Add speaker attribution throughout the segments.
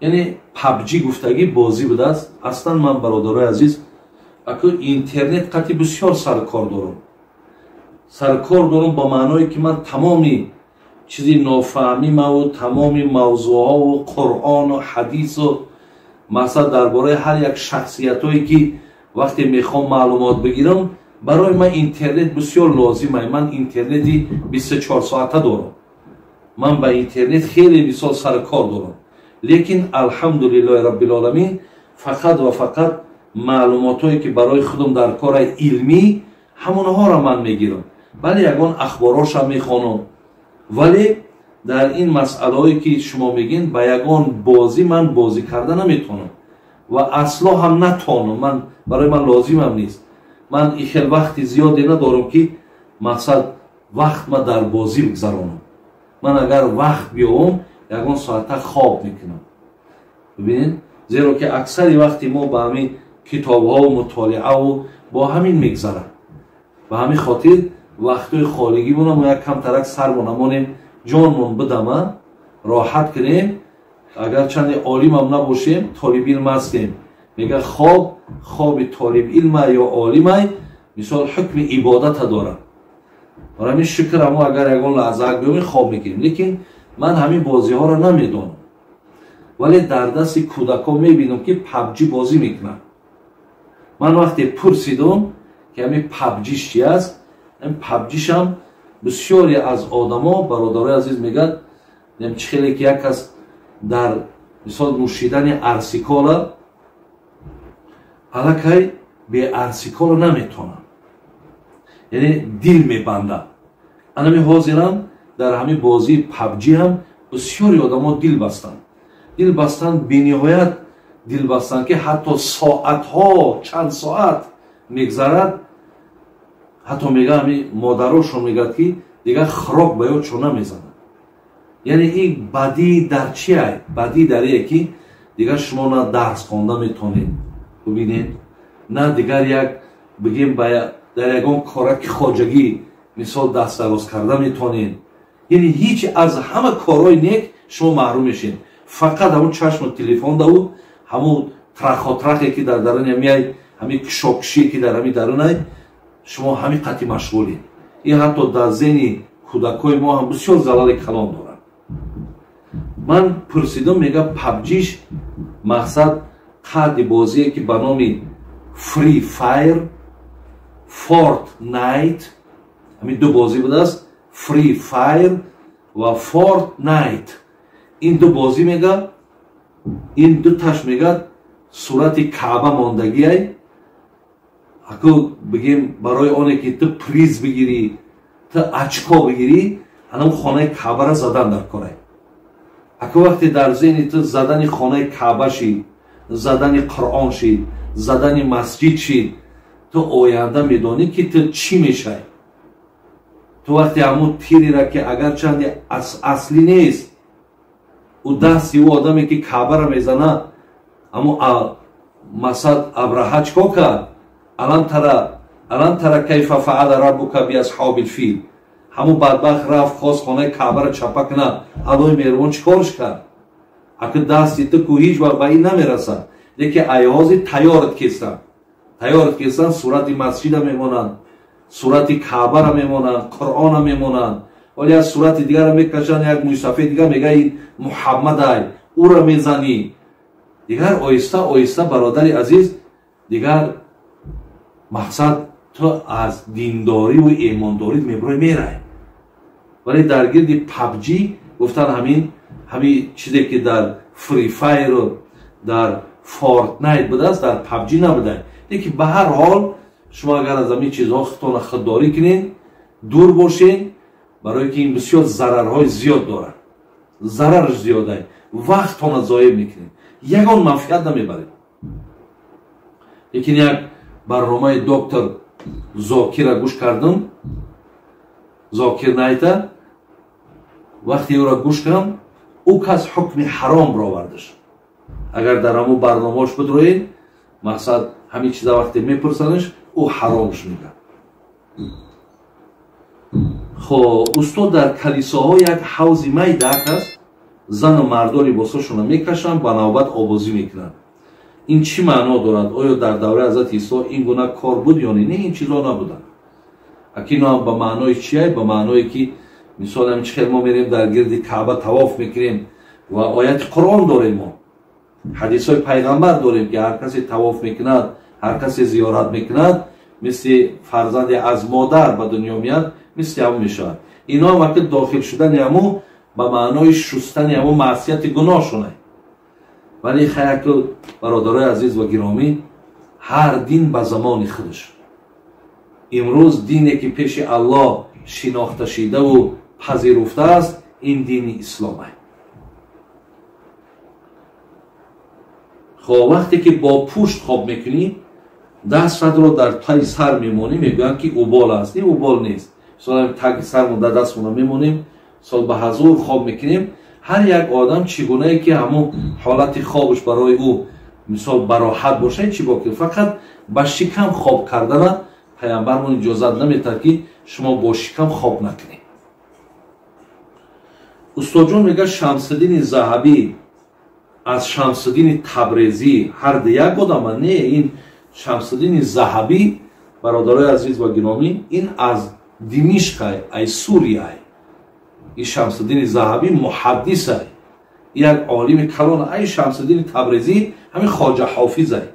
Speaker 1: یعنی پابجی گفتگی بازی بوده است. اصلا من برادرای عزیز اکو اینترنت قطعی بسیار سرکار دارم با معنایی که من تمامی چیزی نافهمیم و تمامی موضوع ها و قرآن و حدیث و مثلا درباره هر یک شخصیت هایی که وقتی میخوام معلومات بگیرم برای من اینترنت بسیار لازمه. من اینترنتی 24 ساعته دارم. من با اینترنت خیلی بسیار سرکار دارم. لیکن الحمدلله رب العالمین فقط و فقط معلومات هایی که برای خودم در کار علمی همونها را من میگیرم. ولی یگان اخباراش هم میخوانم. ولی در این مسئله هایی که شما میگین با یگان بازی من بازی کرده نمیتونم و اصلا هم نتونم. برای من لازم هم نیست. من این خیلی وقتی زیادی ندارم که مقصد وقت ما در بازی بگذرانم. من اگر وقت بیام یگان ساعت خواب میکنم. ببینید زیرا که اکثر وقتی ما با همین کتاب ها و مطالعه و با همین میگذره. به همین خاطر وقتای خالگی مونم و یک کم ترک سر بونمانیم جانمون بدم راحت کنیم. اگر چند عالم هم نباشیم طالب علم هستیم. میگه خواب طالب علم یا عالم مثال حکم عبادت داره. برای همین شکر هم اگر یگان لحظه بیامیم خواب میگیریم. لیکن من همین بازی ها را نمیدونم. ولی در دست کودکا میبینم که پابجی بازی میکنن. من وقتی پرسیدم که همین پابجیش چی است، این پابجیش هم بسیاری از آدما برادرای عزیز میگن خیلی که یک کس در مثال نوشیدن ارسیکالا الکی به ارسیکالا نمیتونه، یعنی دل میبنده. انا حاضرم در همین بازی پابجی هم بسیاری آدما دل بستن بی‌نهایت دل بستن که حتی ساعت ها چند ساعت میگذرد. حتی میگه همین مادراشون میگه که دیگه خراب به یادشون نمیزنه. یعنی این بدی در چیه؟ بدی در اینه که دیگه شما نه درس خوانده میتونید ببینید، نه دیگر یک بگیم در یگان کارک خواجگی مثال دست دراز کرده میتونید. یعنی هیچ از همه کارهای نیک شما محروم میشین. فقط همون چشم و تلفن داو، همون ترخی که در درون میای، همین کشاکشی که در همین درون شما همین قطعی مشغولید. این حتی در ذهن کودکای ما هم بسیار ضرر کلان دارد. من پرسیدم میگه پابجیش مقصد قطعی بازیه که به نام فری فایر فورتنایت، همین دو بازی بوده است، فری فایر و فورتنایت. این دو بازی میگه، این دو تاش میگه صورت کعبه ماندگی های. اگه بگیم برای آنه که تو پریز بگیری، تو اچکا بگیری، هنم خانه کعبه را زدن در کاره. اگه وقتی در ذهن تو زدن خانه کعبه شید، زدن قرآن شید، زدن مسجد شید، تو آینده میدانی که تو چی میشه. تو وقتی همون تیری را که اگر چند اصلی نیست و دستی او آدمی که کعبه را میزنه، اما مسد ابرهه چکا کرد؟ الان ترا کیف فعل ربک باصحاب الفیل. همون بدبخت رفت خواست خانه کعبه را چپه کنه، الای مهربان چیکارش کرد؟ اگه دستی تو کو هیچ وقت به این نمیرسه. دیگه ایازی تیارت کستن صورت مسجد را میمونن، صورت کعبه را میمونن، قرآن را میمونن. ولی از صورت دیگر را میکشن، یک موسیقی دیگر میگه این محمد ای او را میزنی. دیگر آیسته آیسته برادری عزیز، دیگر مقصد تو از دینداری و ایمانداری میبروی میره. ولی در گرد پابجی گفتن همین چیزی که در فری فایر و در فورتنایت بوده است در پابجی نبوده. لیکن به هر حال شما اگر از همین چیزها خودتان خودداری کنین، دور باشین، برای که این بسیار ضررهای زیاد داره. ضررش زیاده، وقتتان ضایع میکنین، یگان منفعت نمیبرید. لیکن یک برنامه دکتر زاکر را گوش کردم، زاکر نایتا، وقتی او را گوش کردم، او کس حکم حرام را آوردش. اگر در همون برنامهش بدروید، مقصد همین چیزا وقتی میپرسنش او حرامش میگه. خب استاد در کلیساها یک حوض می دک است، زن و مردا لباساشون میکشن با نوبت آوازی میکنن. این چی معنا دارد؟ آیا در دوره حضرت عیسی این گونه کار بود یا نه؟ این چیزا نبودن. اکینا با معنای چیه؟ با معنایی که مثلا همین خیلی ما میریم در گرد کعبه طواف میکنیم و آیت قرآن داریم، ما حدیث های پیغمبر داریم که هر کسی طواف میکند، هر کسی زیارت میکند، مثل فرزند از مادر به دنیا میاد، مثل همون میشود. اینا وقت داخل شدن همون به معنای شستن همون معصیت گناه شونه. ولی خیلی برادرای عزیز و گرامی، هر دین به زمان خودش. امروز دینی که پیش الله شناخته شده و پذیرفته است، این دین اسلام است. خب وقتی که با پشت خواب میکنی، دست رو در پای سر میمونی، میگن که اوبال است. این اوبال نیست. مثلا تگ سرمون در دستمون میمونیم، سال به حضور خواب میکنیم. هر یک آدم چگونه ای که همون حالت خوابش برای او مثال براحت باشه چی باید، فقط با شکم خواب کردن پیامبرمون اجازت نمیده که شما با شکم خواب نکنید. استاد جون میگه شمس الدین ذهبی از شمس الدین تبریزی هر دو یک آدم نه. این شمس الدین ذهبی برادرای عزیز و گرامی، این از دمشق ای سوریه. این شمس الدین ذهبی محدث است، یک عالم کلان. ای شمس الدین تبریزی همین خواجه حافظ است،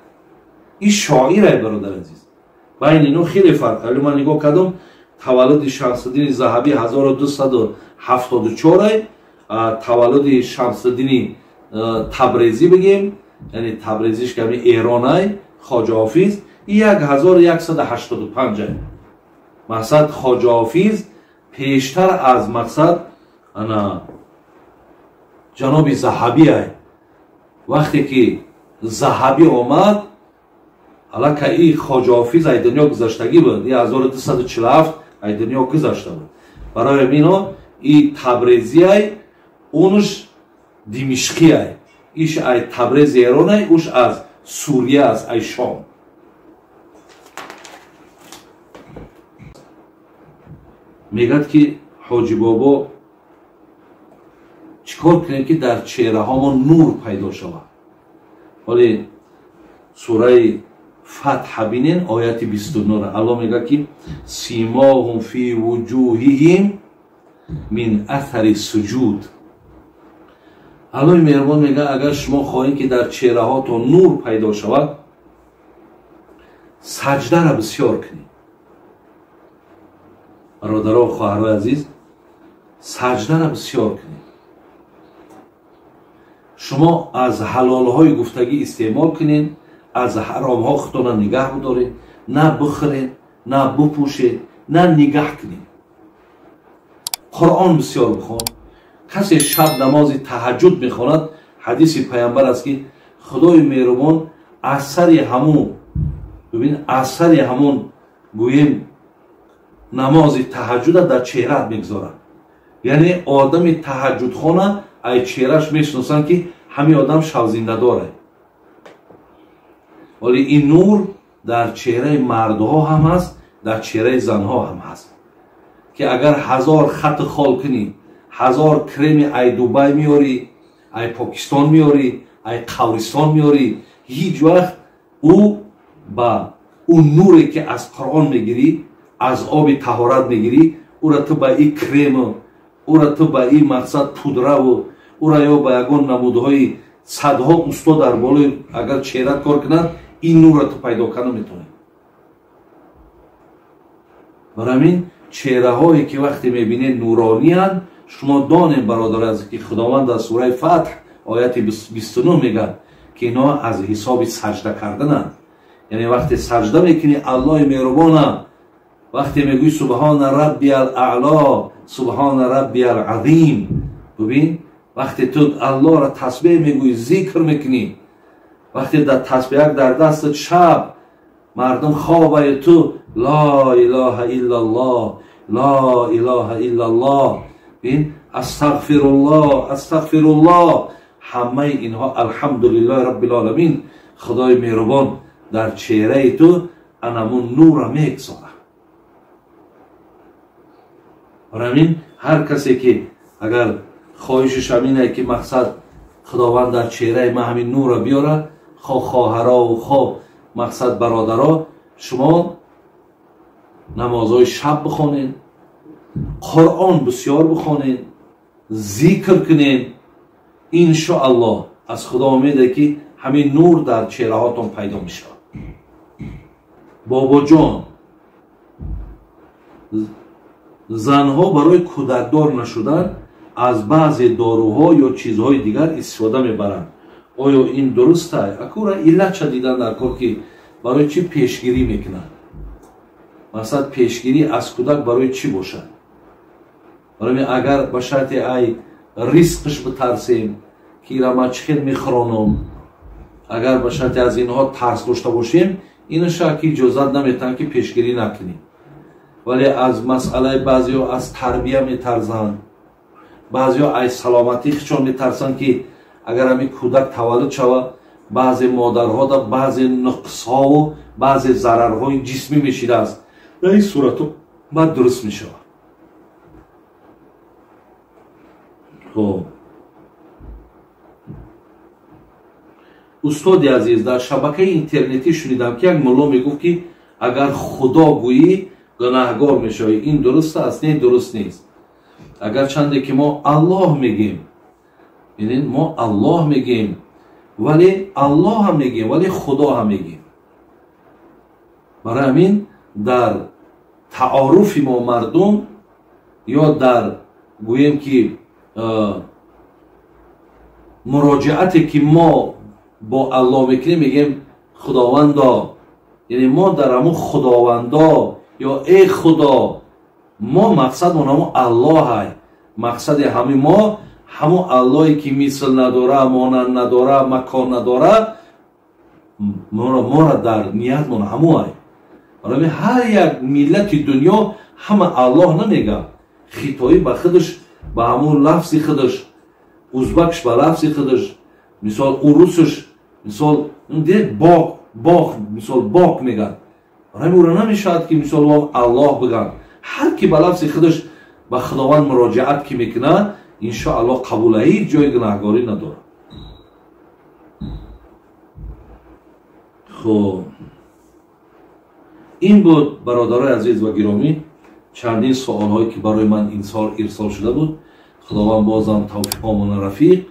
Speaker 1: این شاعر است برادر عزیز. بین اینو خیلی فرق. ولی من نگاه کردم تولد شمس الدین ذهبی 1274 است، تولد شمس الدین تبریزی بگیم، یعنی تبریزیش که همین ایران است، خواجه حافظ 1185 است. مقصد خواجه حافظ پیشتر از مقصد انا جناب ذهبی است. وقتی که ذهبی آمد، حالا که این خواجه حافظ از دنیا گذشتگی بود، 1247 از دنیا گذشته بود. برای مینا این تبریزی است، اونش دمشقی است. ایش از تبریز ایران است، اوش از سوریه است، از شام. میگد که حاجی بابا چیکار کنیم که در چهره ها ما نور پیدا شود. ولی سوره فتح بینین آیت 29 الله میگه که سیماهم فی وجوههم من اثر سجود. الله مهربان میگه اگر شما خواهید که در چهره هاتون نور پیدا شود، سجده را بسیار کنید. برادران و خواهران عزیز، سجده را بسیار کنید. شما از حلال های گفتگی استعمال کنید، از حرام ها خودتان نگه بدارید، نه بخورید، نه بپوشید، نه نگه کنید. قرآن بسیار بخوان. کسی شب نماز تهجد میخواند، حدیث پیامبر است که خدای مهربان اثر همون، ببین اثر همون گویم نماز تهجد در چهرهت میگذارد. یعنی آدم تهجد خانه ای چهرهش میشناسن که همین آدم شب زنده داره. ولی این نور در چهره مردها هم هست، در چهره زنها هم هست. که اگر 1000 خط خال کنی، 1000 کرم ای دوبای میاری، ای پاکستان میاری، ای قبرستان میاری، هیچ وقت او با اون نوری که از قرآن میگیری، از آب طهارت میگیری، او را تو با این کرم، او را تو با این مقصد پودره و او را یا با یگان نمودهای صدها استاد در بالای اگر چهره کار کنند، این نور را تو پیدا کنه میتونه. برای همین چهره هایی که وقتی میبینید نورانی هستند، شما دانید برادر از که خداوند در سوره فتح آیت 29 میگه که اینا از حساب سجده کردنند. یعنی وقتی سجده میکنی الله مهربان، وقتی میگوی سبحان ربی الاعلا، سبحان ربی العظیم، ببین وقتی تو الله را تسبیح میگوی، ذکر میکنی، وقتی در تسبیح در دست شب مردم خوابه تو لا اله الا الله، لا اله الا الله، ببین استغفر الله، استغفر الله، همه اینها الحمدلله رب العالمین، خدای مهربان در چهره تو انمون نور میگذاره. برای هر کسی که اگر خواهشش همینه که مقصد خداوند در چهره ما همین نور را بیاره، خواه خواهرها و خواه مقصد برادرها، شما نمازهای شب بخونین، قرآن بسیار بخونین، ذکر کنین، انشاءالله از خدا امیده که همین نور در چهره هاتون پیدا میشه. بابا جان، زنها برای کودکدار نشدن از بعضی داروها یا چیزهای دیگر استفاده میبرند. آیا این درسته؟ اکورا علت چه دیدن در کار که برای چی پیشگیری میکنن؟ مثلا پیشگیری از کودک برای چی باشد؟ برای اگر به شرط ای ریسکش بترسیم که ایرا من چخیل میخورانم، اگر به شرط از اینها ترس داشته باشیم، این شکی اجازت نمیتن که پیشگیری نکنیم. ولی از مسئله بعضی ها از تربیه میترسن، بعضی ها از سلامتی خودشان میترسن که اگر همین کودک تولد شود بعضی مادرها در بعضی نقصها و بعضی ضررهای جسمی میشیده است، در این صورت بعد درست میشه. خب استاد عزیز، در شبکه اینترنتی شنیدم که یک مولا میگفت که اگر خدا گویی گناهگار میشه. این درست است؟ نه درست نیست. اگر چنده که ما الله میگیم، یعنی ما الله میگیم ولی الله هم میگیم ولی خدا هم میگیم. برای همین در تعارف ما مردم یا در گوییم که مراجعتی که ما با الله میکنیم میگیم خداوندا، یعنی ما در همون خداوندا یا ای خدا، ما مقصد اونمو الله های. مقصد همین ما همون اللهی که مثل نداره، مانند نداره، مکان نداره، ما را در نیت من همون های. برای هر یک ملت دنیا همه الله نمیگه. خیتایی به خودش به همون لفظی خودش، ازبکش به لفظی خودش، مثال اوروسش مثال باغ مثال باغ میگن. برای او را نمیشد که مثال الله بگن. هر کی به لفظ خودش به خداوند مراجعت که میکنه انشاءالله قبول هیچ جای گناهگاری نداره. خب این بود برادرای عزیز و گرامی چندین سوال هایی که برای من این سال ارسال شده بود. خداوند بازم توفیق هامون رفیق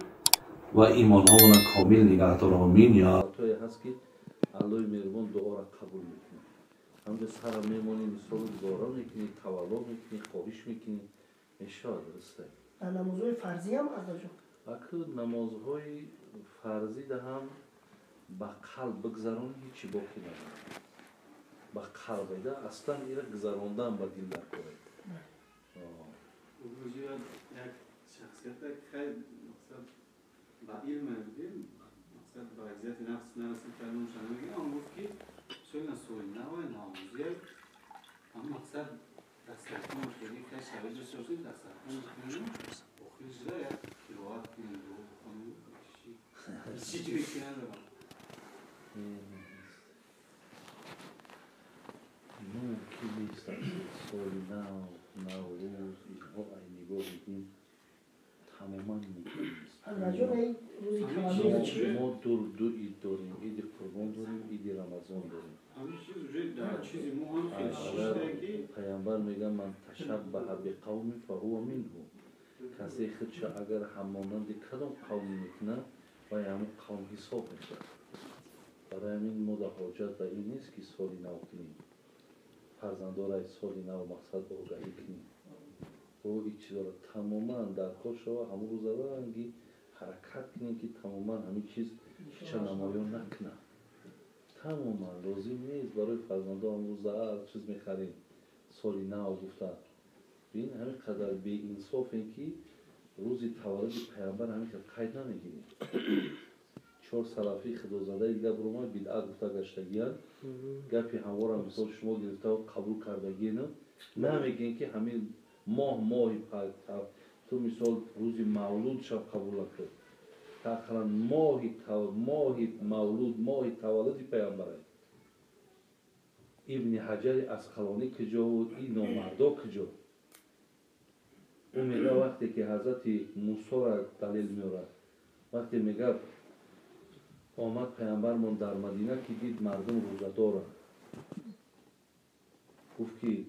Speaker 1: و ایمان هامون کامل نگه داره. آمین. یا توی هست که الله مهربان دعا را قبول میکنه. هم به سر میمونی مثال دعا میکنی، تولد میکنی، خواهش میکنی، انشاءالله درسته.
Speaker 2: نمازهای فرضی هم از آجا
Speaker 1: اکر نمازهای فرضی ده هم با قلب بگذران هیچی باقی نداره. با قلب ده اصلا ایره گذراندن با دل در کنه.
Speaker 3: روزی یک شخصیت خیلی مثلا با علم دیم مثلا با وضعیت نفس نرسید کردن شما میگه آن گفت که سوی نسوی نوای ناموزی هم مقصد دسترکون مشکلی که شبیه جسته باشید دسترکون مشکلی بخیلی شده یا کلوات کنید دو بخونید چی جوی کنید رو
Speaker 1: ممکن نیست سوی نوروز اینها ای نگاه بگیم تماما ممکن نیست.
Speaker 2: رجل ای روزی تولد چیه؟
Speaker 1: ما دو اید داریم، اید قربان داریم، اید رمضان داریم.
Speaker 3: همین چیز روی در چیزی مو هم خیلی شده که
Speaker 1: پیامبر میگه من تشبه بقوم فهو منهم. کسی خودش اگر همانند کدام قومی میکنه و همون قوم حساب میشه. برای همین ما در حاجت به این نیست که سالی نو کنیم، فرزندان سالی نو مقصد آگاهی کنیم. او هیچ چیز را تماما در کار شما همون روزه رنگی حرکت کنیم که تماما همین چیز هیچ نمایان نکنه. تماما لازم نیست برای فرزندان همون روزه هر چیز میخریم سالی نو گفتن. بین همین قدر بی انصاف این که روزی تولد پیامبر همین قید نمیگیریم. 4 سلفی خدازاده دیگه برو ما بدعت گفته گشتگیان گپی همواره مثال شما گرفته و قبول کردگی نمیگین که همین ماهی تو مثال روزی مولود شب قبول کرد. تقریبا ماهی مولود ماهی تولد پیامبره. ابن حجر اسقلانی کجا بود؟ این نامردا کجا؟ او میگه وقتی که حضرت موسی را دلیل میاره وقتی میگه آمد پیامبرمون در مدینه که دید مردم روزه دارن گفت که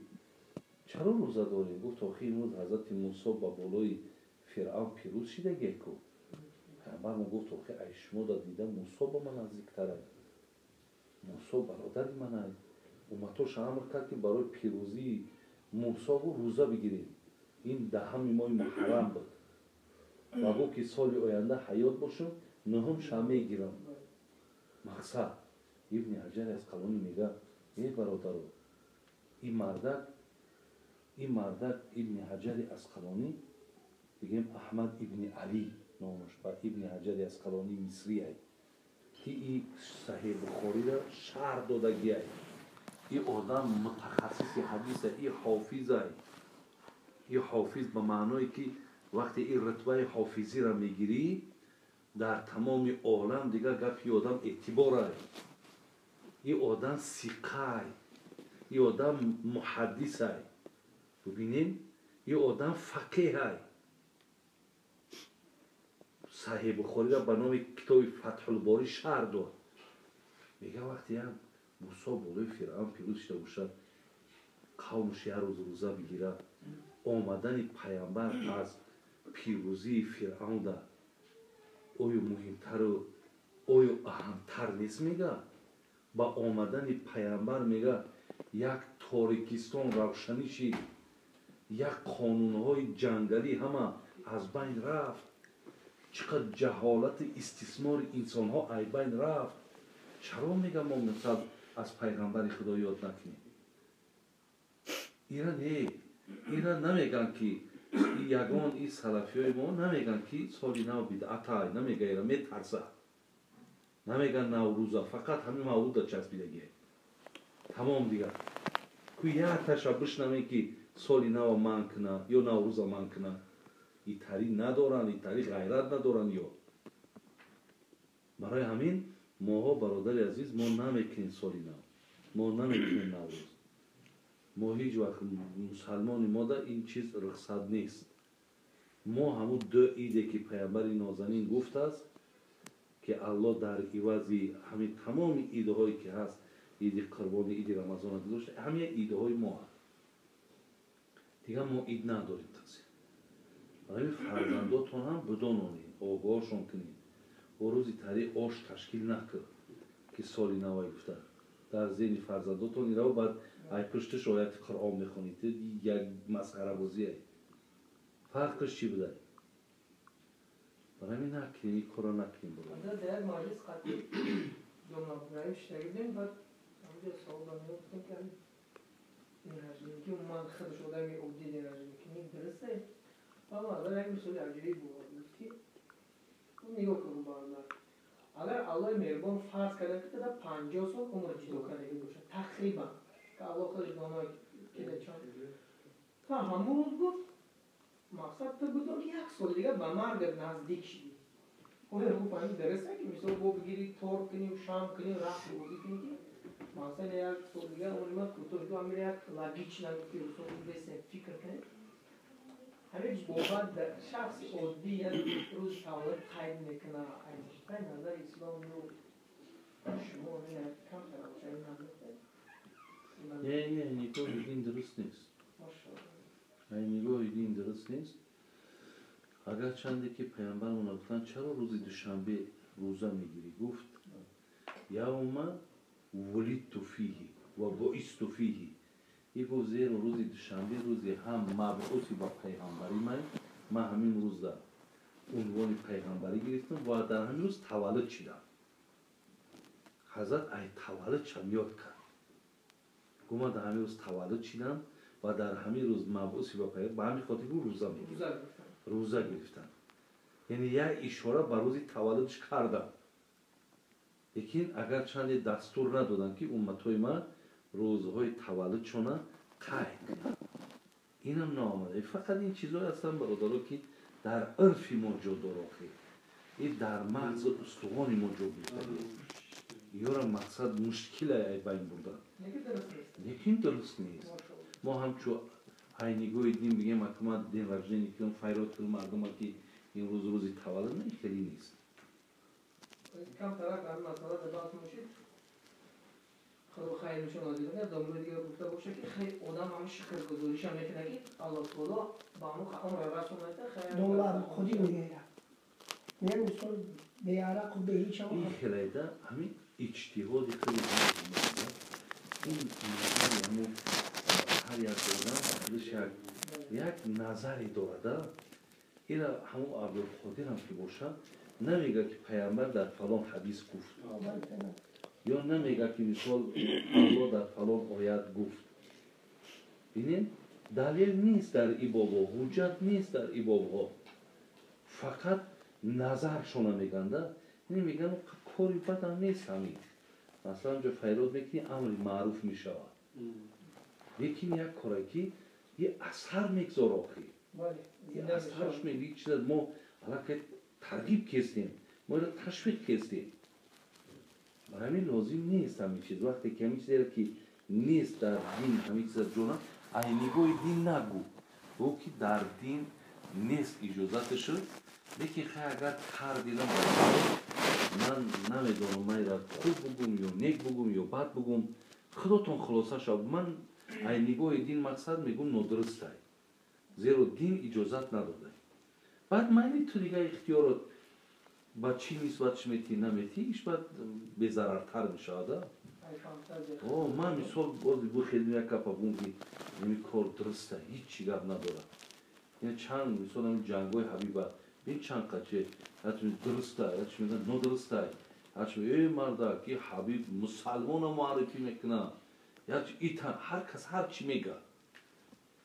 Speaker 1: چرا روزه داریم؟ گفت آخه امروز حضرت موسی با بالای فرعون پیروز شده کو پیامبرمون گفت آخه ای شما دا دیده موسی با من نزدیکتره موسی برادر منه امتوش امر کرد که برای پیروزی موسی روزه بگیریم این دهم ماه محرم بود و گفت که سال آینده حیات باشم نهم شمه گیرم مقصد ابن حجر اسقلانی میگه ای برادرو این مردک ابن حجر اسقلانی بگیم احمد ابن علی نامش و ابن حجر اسقلانی مصری ای که این صحیح بخاری را شرح دادگی ای این آدم متخصص حدیث این حافظ ای این حافظ به معنای که وقتی این رتبه حافظی را میگیری در تمام عالم دیگر گفت این آدم اعتبار ای این آدم ثقه ای این آدم محدث ای ببینیم این آدم فقیه ای صحیح بخاری را به نام کتاب فتح الباری شرح داد میگه وقتی هم موسی بالای فرعون پیروز شده باشد قومش یه روز روزه بگیره آمدن پیامبر از پیروزی فرعون در آیا مهمتر و آیا اهمتر نیست میگه با آمدن پیامبر میگه یک تاریکستان روشنی شد یک قانونهای جنگلی همه از بین رفت چقدر جهالت استثمار انسان ها از بین رفت چرا میگه ما مثل از پیغمبر خدا یاد نکنیم اینا نمیگن که یگان این سلفی های ما نمیگن که سالی نو بدعت های نمیگه اینا میترسه نمیگن نوروزه فقط همین مولود چسبیدگیه تمام دیگر که یک تشبش نمی که سالی نو من کنه یا نوروزه من کنه این تاری ندارن این تاری غیرت ندارن یا برای همین ماها برادر عزیز ما نمیکنیم سالی نو ما نمیکنیم نوروز ما هیچ وقت مسلمانی ما در این چیز رخصت نیست ما همون دو ایده که پیامبر نازنین گفت است که الله در عوضی همین تمام ایده هایی که هست ایده قربانی ایده رمضان گذاشته همین ایده های ما هست دیگه ما اید نداریم تقصیر برای فرزنداتون هم بدانونید آگاهشون کنید و روزی تری آش تشکیل نکرد که سالی نوی گفته در ذهن فرزنداتون این رو بعد ای پشتش آیت قرآن میخونید یک مسخره بازیه فرقش چی بوده؟ برای همین نکنیم این کارا نکنیم
Speaker 2: در یک مجلس قطعی جمعه برایش شنیدیم بعد همونجا سوال میگفتم که این رژیمی که من خودش آدمی عبدی این رژیمی که این درسته اما اگر یک مثال عجیبی بود که اون نگاه کنم برادر اگر الله مهربان فرض کرده که در 50 سال عمر جدو کنگی باشه تقریبا که الله خودش دانای که در چند تا همون روز گفت مقصد تو بدون که یک سال دیگه به مرگ نزدیک شدی اون رو فهمید درسته که مثلا با بگیری تور کنیم شام کنیم رفت بودی کنیم که مثلا یک سال دیگه اون رو کوتاه دو امیر یک لگیچ نگفتی و سال دیگه فکر کنیم همه باور در شخص عادی یک روز تولد قید میکنه به نظر اسلام رو شما نه کم تراوشه این نمیده
Speaker 1: نه نگاه این درست نیست نگاه این درست نیست اگر چنده که پیامبرمون گفتن چرا روز دوشنبه روزه میگیری گفت یوم ولدت فیه و بعثت فیه این گفت زیر روز دوشنبه روزی هم مبعوثی با پیغمبری من همین روز در عنوان پیغمبری گرفتم و در همین روز تولد شدم حضرت ای تولد چم یاد کرد گفت من در همین روز تولد شدم و در همین روز مبعوثی با پیغمبر به همین خاطر روزه گرفتم یعنی یک اشاره به روز تولدش کردم لیکن اگر چند دستور ندادن که امتای من روزهای تولدشون قید اینم نامده فقط این چیزایی هستن برادرها که در عرف ما جا داره این در مغز استوان ما جا بیفتاده یا مقصد مشکل ای بین بردن لیکن درست نیست ما همچون айнигои дин бигем акма ден рождения килом файрод кил мардума ки имрӯз рӯзи таваллуд не хеле нест
Speaker 2: کم طرف هم مثلا دبات میشید خدا خیر میشه نادیدن داملو دیگه گفته باشه که خیلی آدم همه شکر گذاریش هم میکنه که الله تعالی با همون خواهم روایت سنته خیر
Speaker 4: دولار خودی میگه میگن مثال به عرق و به هیچ هم
Speaker 1: این خیلیده همین اجتهادی خیلی مهمه این همون هر یک آدم خودش یک نظری دارده اینا همون عبدالقادر هم که باشه نمیگه که پیامبر در فلان حدیث گفت یا نمیگه که مثال الله در فلان آیت گفت ببینید دلیل نیست در این بابا حجت نیست در این بابا فقط نظرشون میگن یعنی میگن کاری بد هم نیست همین مثلا جو فیراد میکنی امری معروف میشود لیکن یک کاری که یه اثر میگذاره آخی یه اثرش میگی چیز ما حالا که ترغیب کردیم ما را تشویق کردیم برای همین لازم نیست همین چیز وقتی که همین چیزی که نیست در دین همین چیز جونا اینیگوی دین نگو او که در دین نیست اجازتش لیکن خیلی اگر کار دیدم من نمیدونم من را خوب بگم یا نیک بگم یا بد بگم خودتون خلاصه شد من اینیگوی دین مقصد میگم ندرسته زیرا دین اجازت نداده بعد من تو دیگه اختیارات با چی نسبتش میتی نمیتی ایش باید بیزرارتر میشاده من مثال بازی خیلی یک کپا بونگی نمی کار درسته هیچی گرد نداره یعنی چند مثال همین جنگوی حبیبه این چند قچه حتی درسته حتی میگن ندرسته حتی ای مرده که حبیب مسلمان معرفی میکنه یعنی ایتن هر کس هر چی میگه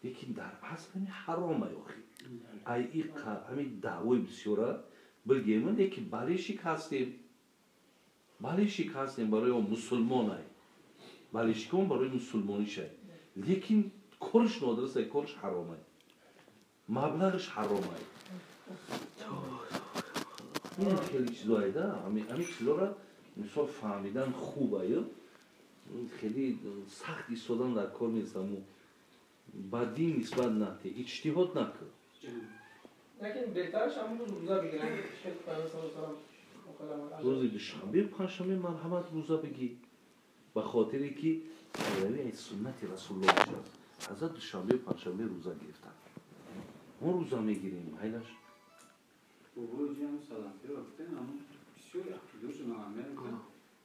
Speaker 1: لیکن در اصل همین حرامه یاخی ای همین دعوی بسیاره بگیم یکی بالشی هستیم برای مسلمان های بالشی کن برای مسلمانی شد لیکن کارش ندرسته کارش حرامه مبلغش حرامه این خیلی چیزایی ده همین چیزا را مثال فهمیدن خوبه خیلی سخت ایستادن در کار نیست با دین نسبت نهته اجتهاد نکن
Speaker 2: لیکن بهترش همون روزا بگیرن
Speaker 1: روز دوشنبه پنجشنبه مرحمت روزا بگی به خاطری که پیروی سنت رسول الله شد حضرت دوشنبه پنجشنبه روزا گرفتن ما روزا میگیریم حیلش
Speaker 3: بابای جان سلامتی وقتی نام بسیار عقیده‌اش معامله میکنه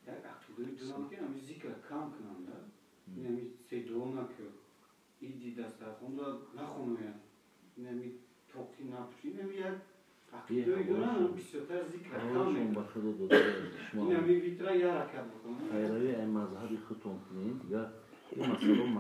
Speaker 3: یک عقیده دارم که همین ذکر کم کنم ده همین سه دعا نکرد ایدی دسترخوان را نخونویم همین توقی نپوشید همین یک عقیده دارم بسیارتر ذکر کم میکنه این همین ویترا یک رکعت بکنم
Speaker 1: پیروی این مذهبی خودتون کنید یا این مسئله